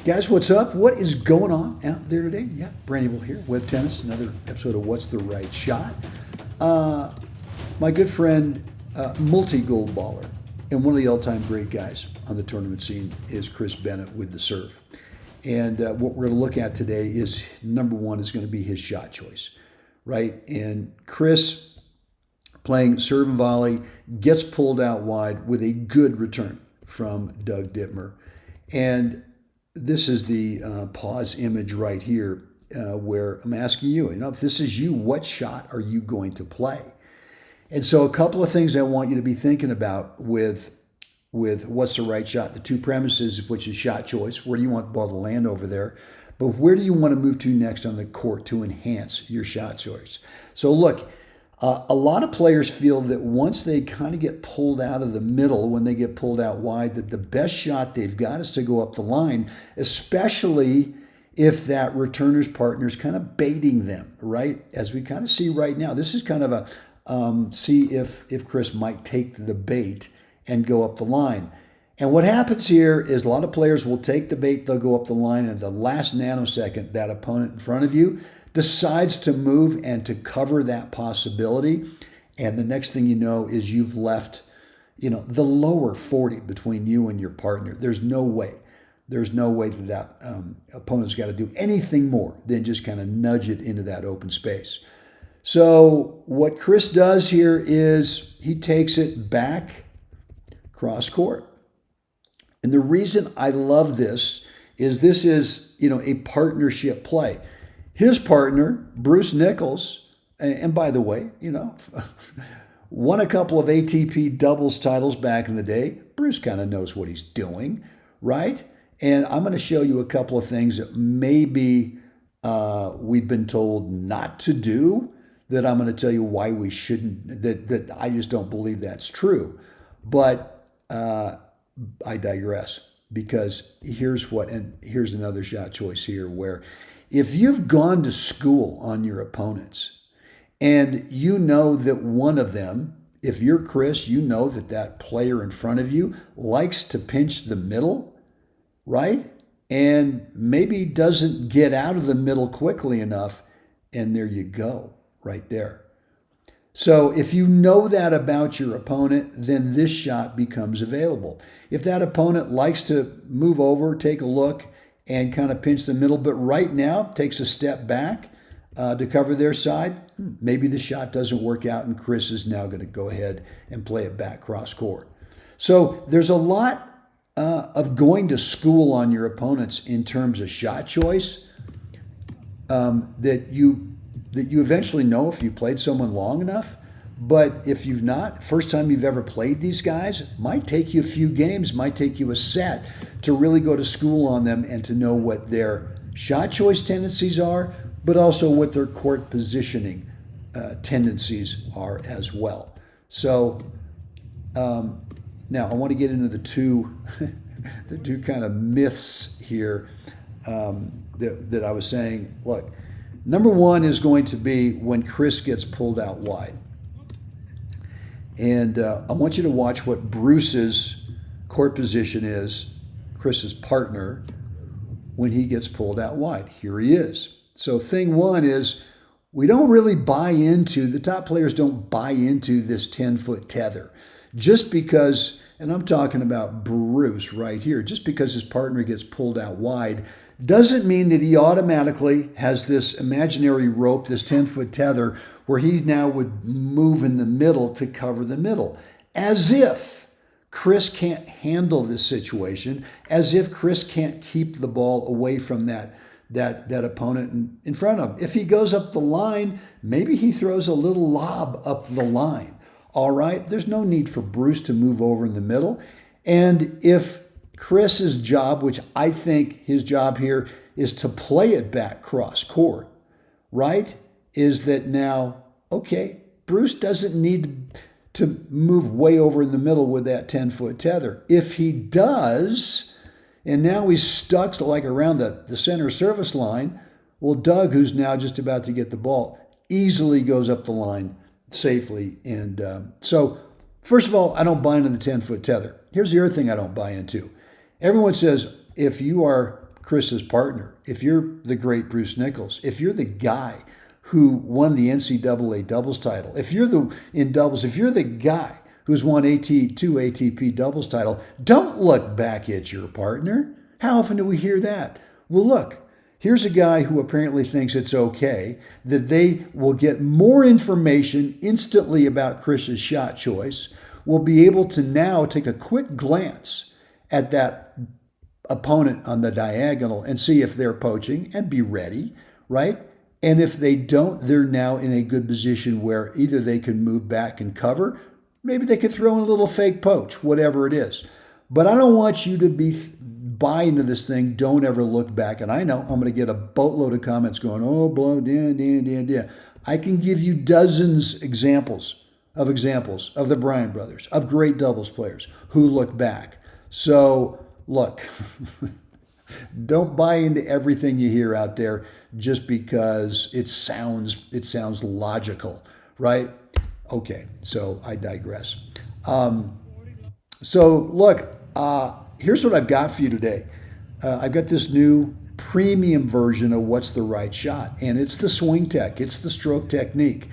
Guys, what's up? What is going on out there today? Yeah, Brent Abel here, Web Tennis, another episode of What's the Right Shot. My good friend, multi-gold baller, and one of the all-time great guys on the tournament scene is Chris Bennett with the serve. And what we're going to look at today is, number one, is going to be his shot choice, right? And Chris, playing serve and volley, gets pulled out wide with a good return from Doug Dittmer. And this is the pause image right here where I'm asking you, if this is you, what shot are you going to play? And so a couple of things I want you to be thinking about with what's the right shot. The two premises, which is shot choice. Where do you want the ball to land over there? But where do you want to move to next on the court to enhance your shot choice? So look, a lot of players feel that once they kind of get pulled out of the middle, when they get pulled out wide, that the best shot they've got is to go up the line, especially if that returner's partner is kind of baiting them, right? As we kind of see right now, this is kind of a see if Chris might take the bait and go up the line. And what happens here is a lot of players will take the bait, they'll go up the line, and at the last nanosecond, that opponent in front of you decides to move and to cover that possibility. And the next thing you know is you've left, the lower 40 between you and your partner. There's no way that opponent's got to do anything more than just kind of nudge it into that open space. So what Chris does here is he takes it back cross court. And the reason I love this is a partnership play. His partner, Bruce Nichols, and by the way, won a couple of ATP doubles titles back in the day. Bruce kind of knows what he's doing, right? And I'm going to show you a couple of things that maybe we've been told not to do, that I'm going to tell you why we shouldn't, that I just don't believe that's true. But I digress, because here's another shot choice here where if you've gone to school on your opponents and you know that one of them, if you're Chris, you know that player in front of you likes to pinch the middle, right? And maybe doesn't get out of the middle quickly enough, and there you go, right there. So if you know that about your opponent, then this shot becomes available. If that opponent likes to move over, take a look, and kind of pinch the middle, but right now takes a step back to cover their side, maybe the shot doesn't work out, and Chris is now going to go ahead and play it back cross court. So there's a lot of going to school on your opponents in terms of shot choice that you eventually know if you played someone long enough. But if you've not, first time you've ever played these guys, might take you a few games, might take you a set to really go to school on them and to know what their shot choice tendencies are, but also what their court positioning tendencies are as well. So now I want to get into the two kind of myths here that I was saying. Look, number one is going to be when Chris gets pulled out wide. And I want you to watch what Bruce's court position is, Chris's partner, when he gets pulled out wide. Here he is. So thing one is we don't really buy into, the top players don't buy into this 10-foot tether. Just because, and I'm talking about Bruce right here, just because his partner gets pulled out wide doesn't mean that he automatically has this imaginary rope, this 10-foot tether, where he now would move in the middle to cover the middle. As if Chris can't handle this situation, as if Chris can't keep the ball away from that opponent in front of him. If he goes up the line, maybe he throws a little lob up the line. All right, there's no need for Bruce to move over in the middle. And if Chris's job, which I think his job here is to play it back cross court, right? Is that now, okay, Bruce doesn't need to move way over in the middle with that 10-foot tether. If he does, and now he's stuck like around the center service line, well, Doug, who's now just about to get the ball, easily goes up the line safely. And so, first of all, I don't buy into the 10-foot tether. Here's the other thing I don't buy into. Everyone says if you are Chris's partner, if you're the great Bruce Nichols, if you're the guy who won the NCAA doubles title, if you're the guy who's won two ATP doubles title, don't look back at your partner. How often do we hear that? Well, look, here's a guy who apparently thinks it's okay that they will get more information instantly about Chris's shot choice, will be able to now take a quick glance at that opponent on the diagonal and see if they're poaching and be ready, right? And if they don't, they're now in a good position where either they can move back and cover, maybe they could throw in a little fake poach, whatever it is. But I don't want you to buy into this thing. Don't ever look back. And I know I'm going to get a boatload of comments going, oh, blow, dan. I can give you dozens examples of the Bryan brothers, of great doubles players who look back. So look, don't buy into everything you hear out there just because it sounds logical, right? Okay, so I digress. So look, here's what I've got for you today. I've got this new premium version of What's the Right Shot, and it's the swing tech, it's the stroke technique.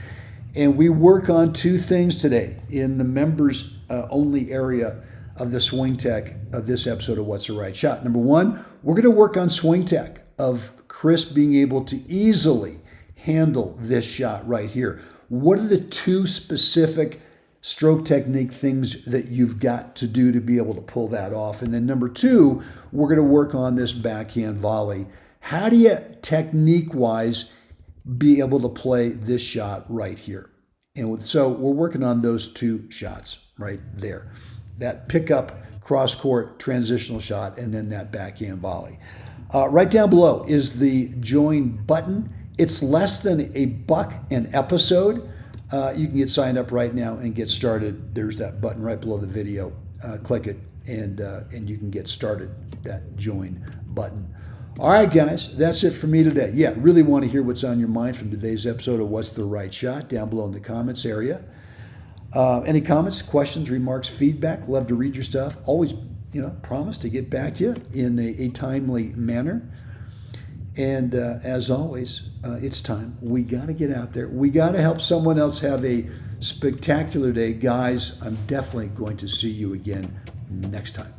And we work on two things today in the members only area of the swing tech of this episode of What's the Right Shot. Number one, we're going to work on swing tech of Chris being able to easily handle this shot right here. What are the two specific stroke technique things that you've got to do to be able to pull that off? And then number two, we're going to work on this backhand volley. How do you technique-wise be able to play this shot right here? And so we're working on those two shots right there. That pickup, cross-court, transitional shot, and then that backhand volley. Right down below is the join button. It's less than $1 an episode. You can get signed up right now and get started. There's that button right below the video. Click it, and you can get started, that join button. All right, guys, that's it for me today. Yeah, really want to hear what's on your mind from today's episode of What's the Right Shot down below in the comments area. Any comments, questions, remarks, feedback? Love to read your stuff. Always, promise to get back to you in a timely manner. And as always, it's time. We got to get out there. We got to help someone else have a spectacular day. Guys, I'm definitely going to see you again next time.